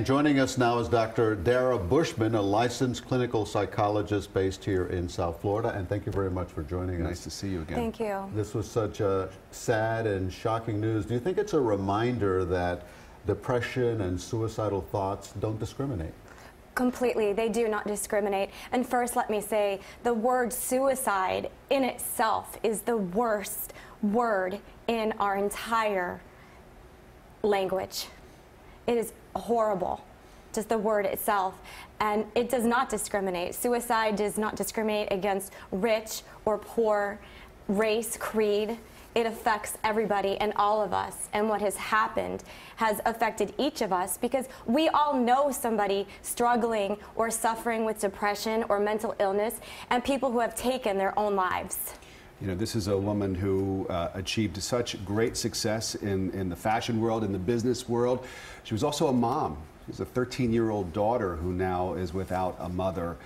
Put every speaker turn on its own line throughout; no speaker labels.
Joining us now is Dr. Dara Bushman, a licensed clinical psychologist based here in South Florida. And thank you very much for joining us.
Nice to see you again.
Thank you.
This was such a sad and shocking news. Do you think it's a reminder that depression and suicidal thoughts don't discriminate?
Completely. They do not discriminate. And first, let me say, the word suicide in itself is the worst word in our entire language. It is horrible, just the word itself. And it does not discriminate. Suicide does not discriminate against rich or poor, race, creed. It affects everybody and all of us. And what has happened has affected each of us because we all know somebody struggling or suffering with depression or mental illness, and people who have taken their own lives.
You know, this is a woman who achieved such great success in the fashion world, in the business world. She was also a mom. She has a 13-year-old daughter who now is without a mother.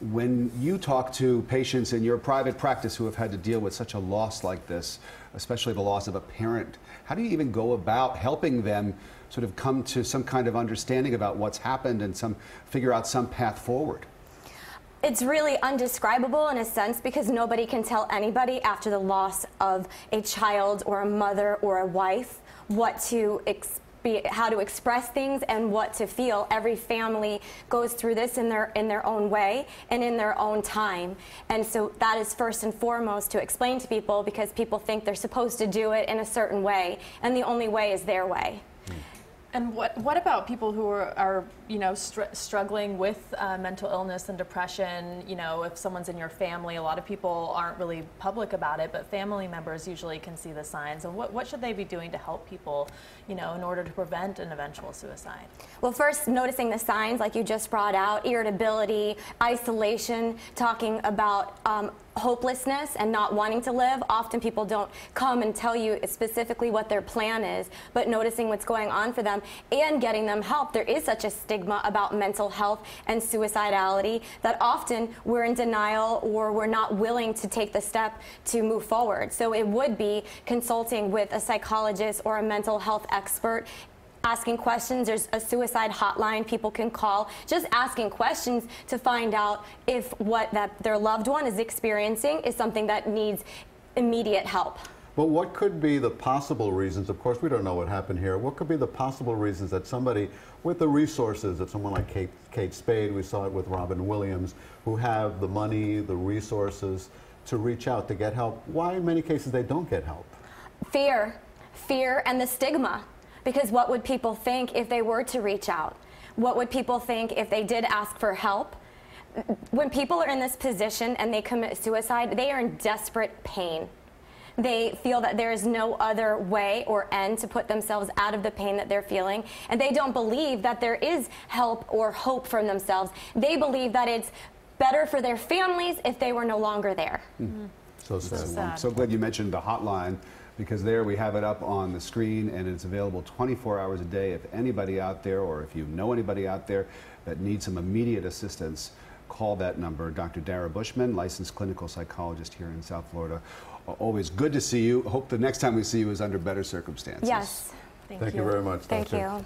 When you talk to patients in your private practice who have had to deal with such a loss like this, especially the loss of a parent, how do you even go about helping them sort of come to some kind of understanding about what's happened and figure out some path forward?
It's really undescribable in a sense because nobody can tell anybody after the loss of a child or a mother or a wife how to express things and what to feel. Every family goes through this in their own way and in their own time. And so that is first and foremost to explain to people, because people think they're supposed to do it in a certain way, and the only way is their way.
And what about people who are you know, struggling with mental illness and depression? You know, if someone's in your family, a lot of people aren't really public about it, but family members usually can see the signs. And what should they be doing to help people, you know, in order to prevent an eventual suicide?
Well, first, noticing the signs like you just brought out: irritability, isolation, talking about hopelessness and not wanting to live. Often people don't come and tell you specifically what their plan is, but noticing what's going on for them and getting them help. There is such a stigma about mental health and suicidality that often we're in denial or we're not willing to take the step to move forward. So it would be consulting with a psychologist or a mental health expert, asking questions. There's a suicide hotline people can call, just asking questions to find out if what their loved one is experiencing is something that needs immediate help.
But what could be the possible reasons? Of course, we don't know what happened here. What could be the possible reasons that somebody with the resources, that someone like Kate Spade, we saw it with Robin Williams, who have the money, the resources to reach out to get help, why in many cases they don't get help? Fear
and the stigma. Because what would people think if they were to reach out? What would people think if they did ask for help? When people are in this position and they commit suicide, they are in desperate pain. They feel that there is no other way or end to put themselves out of the pain that they're feeling, and they don't believe that there is help or hope for themselves. They believe that it's better for their families if they were no longer there.
Mm-hmm. So sad.
I'm so glad you mentioned the hotline, because there we have it up on the screen, and it's available 24 hours a day. If anybody out there, or if you know anybody out there that needs some immediate assistance, call that number. Dr. Dara Bushman, licensed clinical psychologist here in South Florida. Always good to see you. Hope the next time we see you is under better circumstances.
Yes.
Thank you very much.
Thank you.